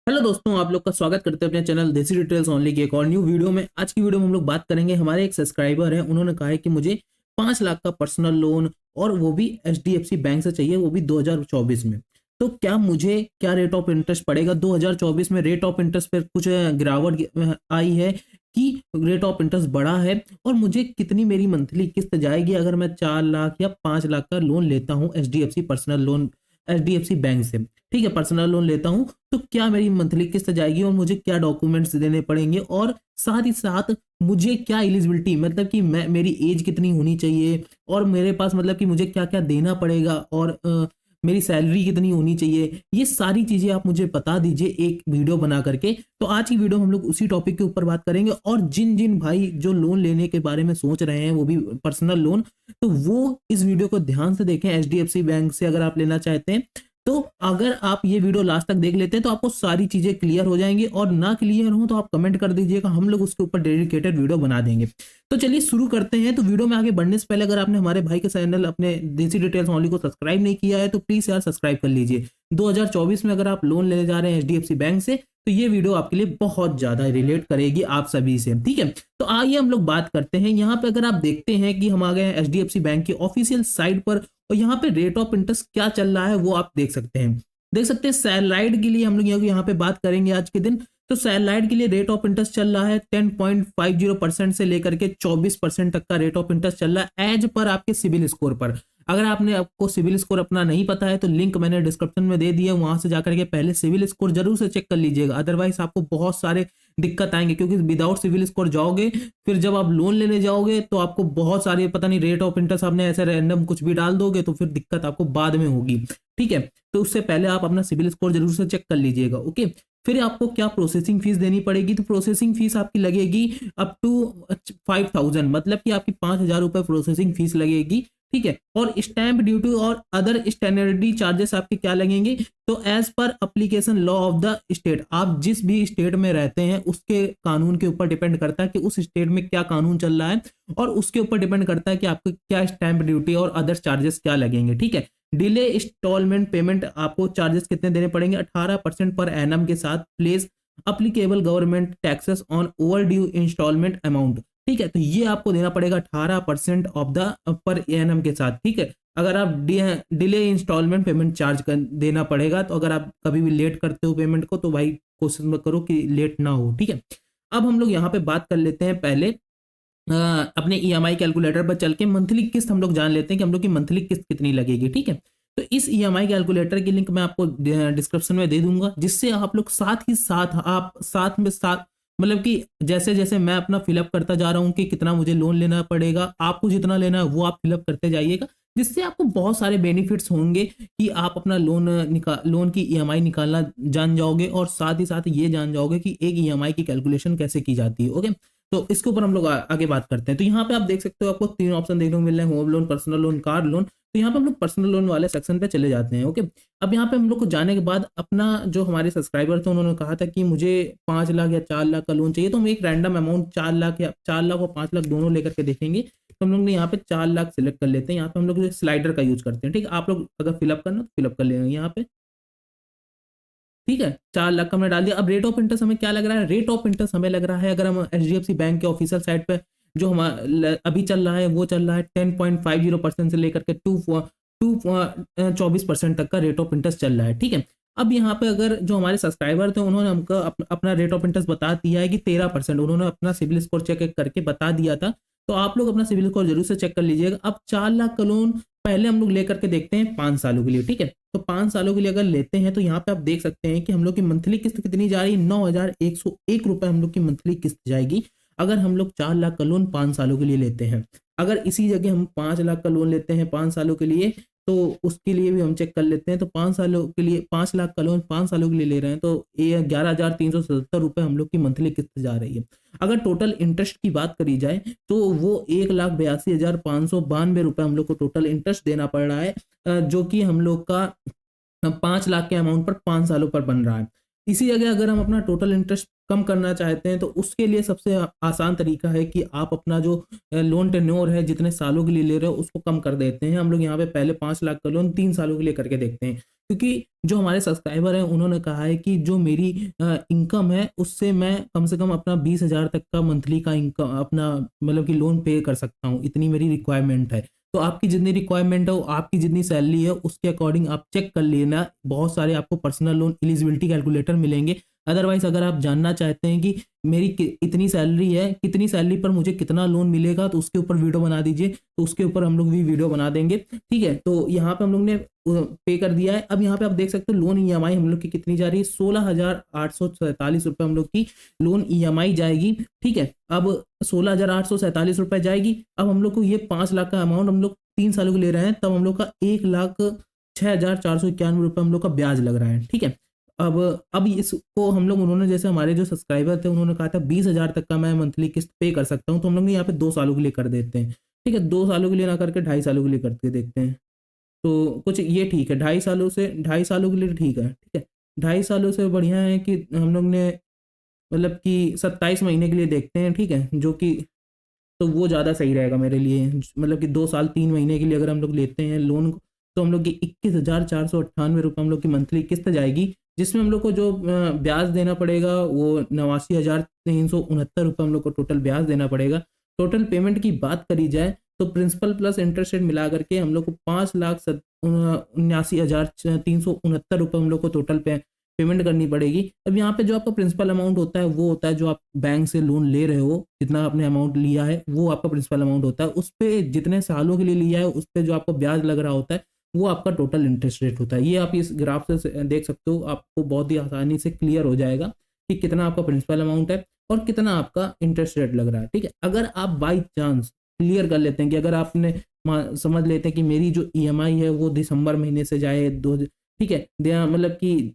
Hello दोस्तों, आप लोग का स्वागत करते हैं अपने चैनल देसी डिटेल्स ओनली की एक और न्यू वीडियो में। आज की वीडियो में हम लोग बात करेंगे, हमारे एक सब्सक्राइबर हैं, उन्होंने कहा है कि मुझे 5 लाख का पर्सनल लोन और वो भी एचडीएफसी बैंक से चाहिए, वो भी 2024 में। तो क्या मुझे क्या रेट ऑफ इंटरेस्ट पड़ेगा 2024 में? रेट ऑफ इंटरेस्ट पर कुछ गिरावट आई है कि रेट ऑफ इंटरेस्ट बढ़ा है? और मुझे कितनी मेरी मंथली किस्त जाएगी अगर मैं 4 लाख या 5 लाख का लोन लेता हूँ HDFC personal loan, HDFC bank से? ठीक है, पर्सनल लोन लेता हूँ तो क्या मेरी मंथली किस्त जाएगी और मुझे क्या डॉक्यूमेंट्स देने पड़ेंगे, और साथ ही साथ मुझे क्या एलिजिबिलिटी, मतलब कि मैं मेरी एज कितनी होनी चाहिए, और मेरे पास मतलब कि मुझे क्या क्या देना पड़ेगा, और मेरी सैलरी कितनी होनी चाहिए, ये सारी चीजें आप मुझे बता दीजिए एक वीडियो बना करके। तो आज की वीडियो में हम लोग उसी टॉपिक के ऊपर बात करेंगे। और जिन जिन भाई जो लोन लेने के बारे में सोच रहे हैं, वो भी पर्सनल लोन, तो वो इस वीडियो को ध्यान से देखें। एचडीएफसी बैंक से अगर आप लेना चाहते हैं तो अगर आप ये वीडियो लास्ट तक देख लेते हैं तो आपको सारी चीजें क्लियर हो जाएंगी, और ना क्लियर हो तो आप कमेंट कर दीजिएगा, हम लोग उसके ऊपर डेडिकेटेड वीडियो बना देंगे। तो चलिए शुरू करते हैं। तो वीडियो में आगे बढ़ने से पहले अगर आपने हमारे भाई के चैनल अपने देसी डिटेल्स ओनली को सब्सक्राइब नहीं किया है तो प्लीज यार सब्सक्राइब कर लीजिए। 2024 में अगर आप लोन लेने जा रहे हैं एचडीएफसी बैंक से तो ये वीडियो आपके लिए बहुत ज्यादा रिलेट करेगी आप सभी से। ठीक है, तो आइए हम लोग बात करते हैं। यहाँ पे अगर आप देखते हैं कि हम आ गए हैं एचडीएफसी बैंक की ऑफिशियल साइट पर, और यहाँ पे रेट ऑफ इंटरेस्ट क्या चल रहा है वो आप देख सकते हैं। देख सकते हैं सैलराइड के लिए हम लोग यहाँ पे बात करेंगे आज के दिन। तो सैलराइड के लिए रेट ऑफ इंटरेस्ट चल रहा है 10.50% से लेकर के 24% तक का रेट ऑफ इंटरेस्ट चल रहा है एज पर आपके सिविल स्कोर पर। अगर आपको सिविल स्कोर अपना नहीं पता है तो लिंक मैंने डिस्क्रिप्शन में दे दिया, वहां से जाकर के पहले सिविल स्कोर जरूर से चेक कर लीजिएगा, अदरवाइज आपको बहुत सारे दिक्कत आएंगे। क्योंकि विदाउट सिविल स्कोर जाओगे, फिर जब आप लोन लेने जाओगे तो आपको बहुत सारे पता नहीं रेट ऑफ इंटरेस्ट आपने ऐसे रैंडम कुछ भी डाल दोगे तो फिर दिक्कत आपको बाद में होगी। ठीक है, तो उससे पहले आप अपना सिविल स्कोर जरूर से चेक कर लीजिएगा। ओके, फिर आपको क्या प्रोसेसिंग फीस देनी पड़ेगी? तो प्रोसेसिंग फीस आपकी लगेगी अप टू 5,000, मतलब कि आपकी 5,000 रुपए प्रोसेसिंग फीस लगेगी। ठीक है, और स्टैंप ड्यूटी और अदर स्टैंडर्डी चार्जेस आपके क्या लगेंगे? तो as per application law of the state, आप जिस भी स्टेट में रहते हैं उसके कानून के ऊपर डिपेंड करता है कि उस स्टेट में क्या कानून चल रहा है, और उसके ऊपर डिपेंड करता है कि आपको क्या स्टैंप ड्यूटी और अदर चार्जेस क्या लगेंगे। ठीक है, डिले इंस्टॉलमेंट पेमेंट आपको चार्जेस कितने देने पड़ेंगे? 18% पर एनम के साथ plus applicable government taxes on overdue instalment amount. ठीक है, तो ये आपको देना पड़ेगा 18% ऑफ द पर एनम के साथ। ठीक है, अगर आप डिले इंस्टॉलमेंट पेमेंट चार्ज कर देना पड़ेगा, तो अगर आप कभी भी लेट करते हो पेमेंट को तो भाई कोशिश मत करो कि लेट ना हो। ठीक है, अब हम लोग यहाँ पे बात कर लेते हैं पहले अपने ईएमआई कैलकुलेटर पर चल के मंथली किस्त हम लोग जान लेते हैं कि हम लोग की मंथली किस्त कितनी लगेगी। ठीक है, तो इस ईएमआई कैलकुलेटर की लिंक मैं आपको डिस्क्रिप्शन में दे दूंगा, जिससे आप लोग साथ ही साथ आप साथ में साथ मतलब कि जैसे जैसे मैं अपना फिलअप करता जा रहा हूँ कि कितना मुझे लोन लेना पड़ेगा, आपको जितना लेना है वो आप फिलअप करते जाइएगा, जिससे आपको बहुत सारे बेनिफिट्स होंगे कि आप अपना लोन की ईएमआई निकालना जान जाओगे, और साथ ही साथ ये जान जाओगे कि एक ईएमआई की कैलकुलेशन कैसे की जाती है। ओके, तो इसके ऊपर हम लोग आगे बात करते हैं। तो यहाँ पे आप देख सकते हो आपको 3 ऑप्शन देखने को मिल रहे हैं, home loan, personal loan, car loan. तो यहाँ पे हम लोग पर्सनल लोन वाले सेक्शन पे चले जाते हैं। ओके, अब यहाँ पे हम लोग को जाने के बाद अपना जो हमारे सब्सक्राइबर थे उन्होंने कहा था कि मुझे 5 लाख या 4 लाख का लोन चाहिए, तो हम एक रैंडम अमाउंट 4 लाख या 4 लाख और 5 लाख दोनों लेकर के देखेंगे। तो हम लोग ने यहाँ पे 4 लाख सिलेक्ट कर लेते हैं। यहाँ पे हम लोग स्लाइडर का यूज करते हैं। ठीक है, आप लोग अगर फिलअप करना तो फिलअप कर लेंगे यहाँ पे। ठीक है, 4 लाख का हमने डाल दिया। अब रेट ऑफ इंटरेस्ट हमें क्या लग रहा है? रेट ऑफ इंटरेस्ट हमें लग रहा है, अगर हम एचडीएफसी बैंक के ऑफिशियल साइट पे जो हमारा अभी चल रहा है वो चल रहा है 10.50% से लेकर के 24% तक का रेट ऑफ इंटरेस्ट चल रहा है। ठीक है, अब यहाँ पे अगर जो हमारे सब्सक्राइबर थे उन्होंने हमको अपना रेट ऑफ इंटरेस्ट बता दिया है कि 13%, उन्होंने अपना सिविल स्कोर चेक करके बता दिया था। तो आप लोग अपना सिविल स्कोर जरूर से चेक कर लीजिएगा। अब 4 लाख का लोन पहले हम लोग लेकर के देखते हैं 5 सालों के लिए। ठीक है, तो 5 सालों के लिए अगर लेते हैं तो यहाँ पे आप देख सकते हैं कि हम लोग की मंथली किस्त कितनी जा रही है? 9,101 रुपए हम लोग की मंथली किस्त जाएगी अगर हम लोग 4 लाख का लोन 5 सालों के लिए लेते हैं। अगर इसी जगह हम 5 लाख का लोन लेते हैं 5 सालों के लिए, तो उसके लिए भी हम चेक कर लेते हैं। तो 5 सालों के लिए 5 लाख का लोन 5 सालों के लिए ले रहे हैं तो ये 11,377 रुपए हम लोग की मंथली किस्त जा रही है। अगर टोटल इंटरेस्ट की बात करी जाए तो वो 1,82,592 रुपए हम लोग को टोटल इंटरेस्ट देना पड़ रहा है, जो कि हम लोग का 5 लाख के अमाउंट पर 5 सालों पर बन रहा है। इसी जगह अगर हम अपना टोटल इंटरेस्ट कम करना चाहते हैं तो उसके लिए सबसे आसान तरीका है कि आप अपना जो लोन टेन्योर है, जितने सालों के लिए ले रहे हो उसको कम कर देते हैं। हम लोग यहाँ पे पहले 5 लाख का लोन 3 सालों के लिए करके देखते हैं। क्योंकि जो हमारे सब्सक्राइबर हैं उन्होंने कहा है कि जो मेरी इनकम है उससे मैं कम से कम अपना 20,000 तक का मंथली का इनकम अपना मतलब कि लोन पे कर सकता हूँ, इतनी मेरी रिक्वायरमेंट है। तो आपकी जितनी रिक्वायरमेंट है, आपकी जितनी सैलरी है उसके अकॉर्डिंग आप चेक कर लेना। बहुत सारे आपको पर्सनल लोन एलिजिबिलिटी कैलकुलेटर मिलेंगे। अदरवाइज़ अगर आप जानना चाहते हैं कि मेरी इतनी सैलरी है, कितनी सैलरी पर मुझे कितना लोन मिलेगा, तो उसके ऊपर वीडियो बना दीजिए, तो उसके ऊपर हम लोग भी वीडियो बना देंगे। ठीक है, तो यहाँ पे हम लोग ने पे कर दिया है। अब यहाँ पे आप देख सकते हो लोन ईएमआई हम लोग की कितनी जा रही है, 16,847 रुपये हम लोग की लोन ईएमआई जाएगी। ठीक है, अब 16,847 रुपये जाएगी। अब हम लोग को ये 5 लाख का अमाउंट हम लोग 3 सालों के ले रहे हैं, तब हम लोग का 1,06,491 रुपये हम लोग का ब्याज लग रहा है। ठीक है, अब इसको हम लोग उन्होंने जैसे हमारे जो सब्सक्राइबर थे उन्होंने कहा था 20,000 तक का मैं मंथली किस्त पे कर सकता हूँ, तो हम लोग ने यहाँ पे 2 सालों के लिए कर देते हैं। ठीक है, 2 सालों के लिए ना करके 2.5 सालों के लिए करके देखते हैं। तो कुछ ये ठीक है, 2.5 सालों के लिए ठीक है। ठीक है, 2.5 सालों से बढ़िया है कि हम लोग ने मतलब कि 27 महीने के लिए देखते हैं। ठीक है, जो कि तो वो ज़्यादा सही रहेगा मेरे लिए। मतलब कि 2 साल 3 महीने के लिए अगर हम लोग लेते हैं लोन, तो हम लोग की 21,498 रुपये हम लोग की मंथली किस्त जाएगी, जिसमें हम लोग को जो ब्याज देना पड़ेगा वो 89,369 रुपये हम लोग को टोटल ब्याज देना पड़ेगा। टोटल पेमेंट की बात करी जाए तो प्रिंसिपल प्लस इंटरेस्ट रेट मिला करके हम लोग को 5,79,369 रुपये हम लोग को टोटल पेमेंट करनी पड़ेगी। अब यहाँ पे जो आपका प्रिंसिपल अमाउंट होता है वो होता है जो आप बैंक से लोन ले रहे हो, जितना आपने अमाउंट लिया है वो आपका प्रिंसिपल अमाउंट होता है। उस पे जितने सालों के लिए लिया है उस पे जो आपको ब्याज लग रहा होता है वो आपका टोटल इंटरेस्ट रेट होता है। ये आप इस ग्राफ से देख सकते हो, आपको बहुत ही आसानी से क्लियर हो जाएगा कि कितना आपका प्रिंसिपल अमाउंट है और कितना आपका इंटरेस्ट रेट लग रहा है। ठीक है, अगर आप बाई चांस क्लियर कर लेते हैं कि अगर आपने समझ लेते हैं कि मेरी जो ईएमआई है वो दिसंबर महीने से जाए दो, ठीक है, मतलब कि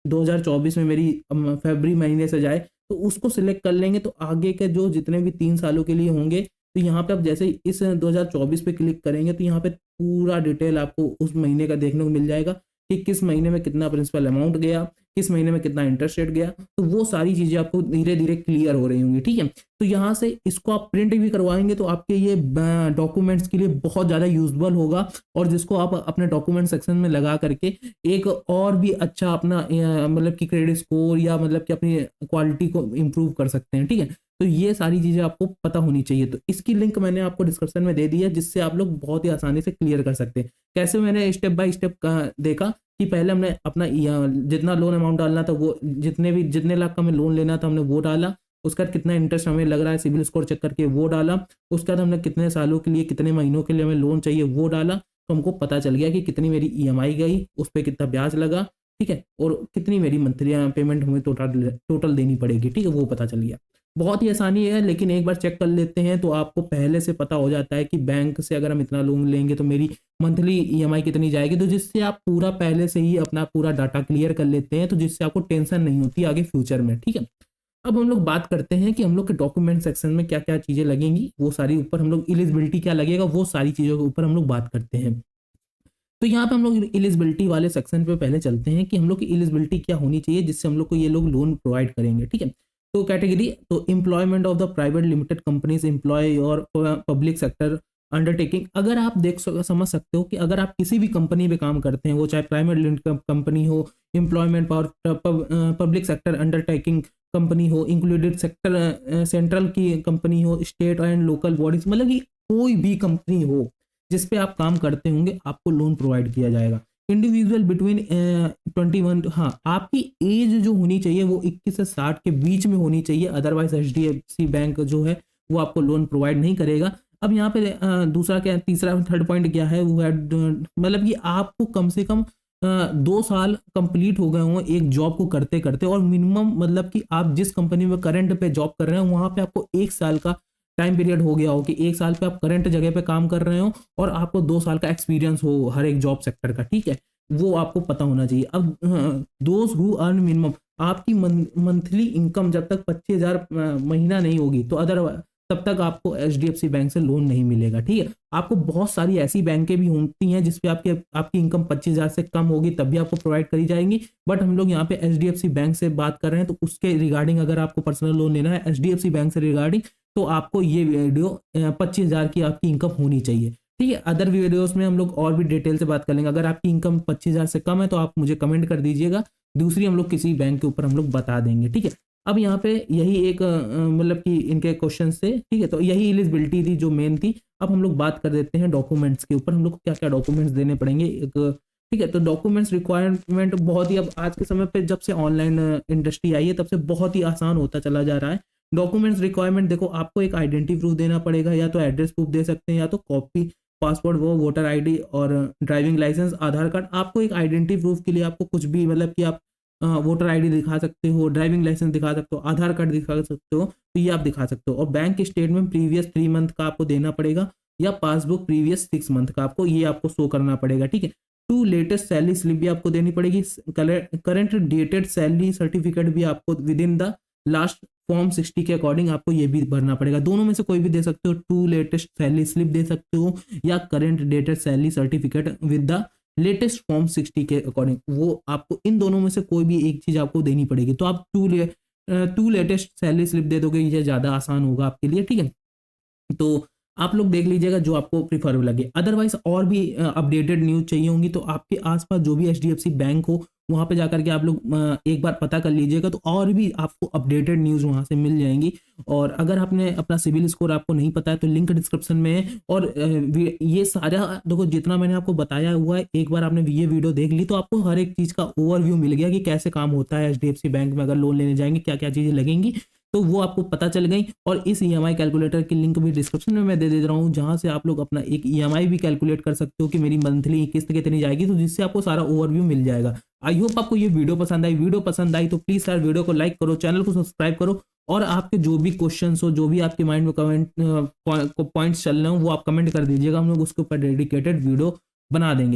2024 में मेरी फरवरी महीने से जाए, तो उसको सिलेक्ट कर लेंगे। तो आगे के जो जितने भी 3 सालों के लिए होंगे, तो यहाँ पे आप जैसे ही इस 2024 पे क्लिक करेंगे तो यहाँ पे पूरा डिटेल आपको उस महीने का देखने को मिल जाएगा कि किस महीने में कितना प्रिंसिपल अमाउंट गया, किस महीने में कितना इंटरेस्ट रेट गया। तो वो सारी चीज़ें आपको धीरे धीरे क्लियर हो रही होंगी। ठीक है, तो यहाँ से इसको आप प्रिंट भी करवाएंगे तो आपके ये डॉक्यूमेंट्स के लिए बहुत ज़्यादा यूजफुल होगा, और जिसको आप अपने डॉक्यूमेंट सेक्शन में लगा करके एक और भी अच्छा अपना मतलब कि क्रेडिट स्कोर या मतलब कि अपनी क्वालिटी को इम्प्रूव कर सकते हैं। ठीक है, तो ये सारी चीज़ें आपको पता होनी चाहिए। तो इसकी लिंक मैंने आपको डिस्क्रिप्शन में दे दी है, जिससे आप लोग बहुत ही आसानी से क्लियर कर सकते हैं। कैसे मैंने स्टेप बाय स्टेप देखा कि पहले हमने अपना जितना लोन अमाउंट डालना था वो जितने लाख का हमें लोन लेना था हमने वो डाला। उसके बाद कितना इंटरेस्ट हमें लग रहा है सिविल स्कोर चेक करके वो डाला। उसके बाद हमने कितने सालों के लिए कितने महीनों के लिए हमें लोन चाहिए वो डाला। तो हमको पता चल गया कि कितनी मेरी ईएमआई गई, उस पर कितना ब्याज लगा। ठीक है, और कितनी मेरी मंथली पेमेंट हमें टोटल देनी पड़ेगी। ठीक है, वो पता चल गया। बहुत ही आसानी है, लेकिन एक बार चेक कर लेते हैं तो आपको पहले से पता हो जाता है कि बैंक से अगर हम इतना लोन लेंगे तो मेरी मंथली ईएमआई कितनी जाएगी। तो जिससे आप पूरा पहले से ही अपना पूरा डाटा क्लियर कर लेते हैं, तो जिससे आपको टेंशन नहीं होती आगे फ्यूचर में। ठीक है, अब हम लोग बात करते हैं कि हम लोग के डॉक्यूमेंट सेक्शन में क्या क्या चीज़ें लगेंगी, वो सारी ऊपर हम लोग एलिजिबिलिटी क्या लगेगा वो सारी चीज़ों के ऊपर हम लोग बात करते हैं। तो यहाँ पे हम लोग एलिजिबिलिटी वाले सेक्शन पे पहले चलते हैं कि हम लोग की एलिजिबिलिटी क्या होनी चाहिए जिससे हम लोग को ये लोग लोन प्रोवाइड करेंगे। ठीक है, तो कैटेगरी तो employment of the private limited companies employ और पब्लिक सेक्टर अंडरटेकिंग। अगर आप समझ सकते हो कि अगर आप किसी भी कंपनी में काम करते हैं, वो चाहे प्राइवेट लिमिटेड कंपनी हो, एम्प्लॉयमेंट और पब्लिक सेक्टर अंडरटेकिंग कंपनी हो, इंक्लूडेड सेक्टर सेंट्रल की कंपनी हो, स्टेट एंड लोकल बॉडीज, मतलब कि कोई भी कंपनी हो जिस पे आप काम करते होंगे आपको लोन प्रोवाइड किया जाएगा। इंडिविजुअल बिटवीन 21, हाँ आपकी एज जो होनी चाहिए वो 21 से 60 के बीच में होनी चाहिए, अदरवाइज एचडीएफसी बैंक जो है वो आपको लोन प्रोवाइड नहीं करेगा। अब यहाँ पे दूसरा क्या, तीसरा थर्ड पॉइंट क्या है, वो है मतलब कि आपको कम से कम 2 साल कंप्लीट हो गए हों एक जॉब को करते करते, और मिनिमम मतलब कि आप जिस कंपनी में करंट पे जॉब कर रहे हैं वहाँ पे आपको 1 साल का टाइम पीरियड हो गया हो कि 1 साल पे आप करंट जगह पे काम कर रहे हो और आपको 2 साल का एक्सपीरियंस हो हर एक जॉब सेक्टर का। ठीक है, वो आपको पता होना चाहिए। अब दोज हु अर्न मिनिमम, आपकी मंथली इनकम जब तक 25,000 महीना नहीं होगी तो तब तक आपको एचडीएफसी बैंक से लोन नहीं मिलेगा। ठीक है, आपको बहुत सारी ऐसी बैंकें भी होती हैं जिसपे आपकी इनकम 25,000 से कम होगी तब भी आपको प्रोवाइड करी जाएंगी, बट हम लोग यहाँ पे एचडीएफसी बैंक से बात कर रहे हैं। तो उसके रिगार्डिंग अगर आपको पर्सनल लोन लेना है एचडीएफसी बैंक से रिगार्डिंग, तो आपको ये वीडियो 25,000 की आपकी इनकम होनी चाहिए। ठीक है, अदर वीडियोस में हम लोग और भी डिटेल से बात कर लेंगे। अगर आपकी इनकम 25,000 से कम है तो आप मुझे कमेंट कर दीजिएगा, दूसरी हम लोग किसी बैंक के ऊपर हम लोग बता देंगे। ठीक है, अब यहाँ पे यही एक मतलब कि इनके क्वेश्चन थे। ठीक है, तो यही एलिजिबिलिटी थी जो मेन थी। अब हम लोग बात कर देते हैं डॉक्यूमेंट्स के ऊपर, हम लोग को क्या क्या डॉक्यूमेंट्स देने पड़ेंगे एक। ठीक है, तो डॉक्यूमेंट्स रिक्वायरमेंट बहुत ही, अब आज के समय पे जब से ऑनलाइन इंडस्ट्री आई है तब से बहुत ही आसान होता चला जा रहा है। डॉक्यूमेंट्स रिक्वायरमेंट देखो, आपको एक आइडेंटिटी प्रूफ देना पड़ेगा, या तो एड्रेस प्रूफ दे सकते हैं, या तो कॉपी पासपोर्ट, वो वोटर आईडी और ड्राइविंग लाइसेंस, आधार कार्ड। आपको एक आइडेंटिटी प्रूफ के लिए आपको कुछ भी, मतलब कि आप वोटर आईडी दिखा सकते हो, ड्राइविंग लाइसेंस दिखा सकते हो, आधार कार्ड दिखा सकते हो, तो ये आप दिखा सकते हो। और बैंक स्टेटमेंट प्रीवियस 3 मंथ का आपको देना पड़ेगा, या पासबुक प्रीवियस 6 मंथ का आपको, ये आपको शो करना पड़ेगा। ठीक है, 2 लेटेस्ट सैलरी स्लिप भी आपको देनी पड़ेगी। करंट डेटेड सैलरी सर्टिफिकेट भी आपको with in the last form 60 के अकॉर्डिंग आपको ये भी भरना पड़ेगा। दोनों में से कोई भी दे सकते हो, 2 लेटेस्ट सैलरी स्लिप दे सकते हो, या current dated salary certificate with the latest form 60 के अकॉर्डिंग, वो आपको इन दोनों में से कोई भी एक चीज आपको देनी पड़ेगी। तो आप 2 लेटेस्ट सैलरी स्लिप दे दोगे, ये ज्यादा आसान होगा आपके लिए। ठीक है, तो आप लोग देख लीजिएगा जो आपको प्रिफरेबल लगे। अदरवाइज और भी अपडेटेड न्यूज चाहिए होंगी तो आपके आसपास जो भी एचडीएफसी बैंक हो वहां पे जाकर के आप लोग एक बार पता कर लीजिएगा, तो और भी आपको अपडेटेड न्यूज वहां से मिल जाएंगी। और अगर आपने अपना सिविल स्कोर आपको नहीं पता है तो लिंक डिस्क्रिप्शन में है। और ये सारा देखो, जितना मैंने आपको बताया हुआ है, एक बार आपने ये वीडियो देख ली तो आपको हर एक चीज का ओवरव्यू मिल गया कि कैसे काम होता है एचडीएफसी बैंक में। अगर लोन लेने जाएंगे क्या क्या चीजें लगेंगी तो वो आपको पता चल गई। और इस ईएमआई कैलकुलेटर की लिंक भी डिस्क्रिप्शन में मैं दे दे रहा हूँ, जहां से आप लोग अपना एक ईएमआई भी कैलकुलेट कर सकते हो कि मेरी मंथली किस्त कितनी जाएगी, तो जिससे आपको सारा ओवरव्यू मिल जाएगा। आई होप आपको ये वीडियो पसंद आई। वीडियो पसंद आई तो प्लीज यार वीडियो को लाइक करो, चैनल को सब्सक्राइब करो, और आपके जो भी क्वेश्चंस हो, जो भी आपके माइंड में कमेंट पॉइंट्स चल रहे हो, वो आप कमेंट कर दीजिएगा, हम लोग उसके ऊपर डेडिकेटेड वीडियो बना देंगे।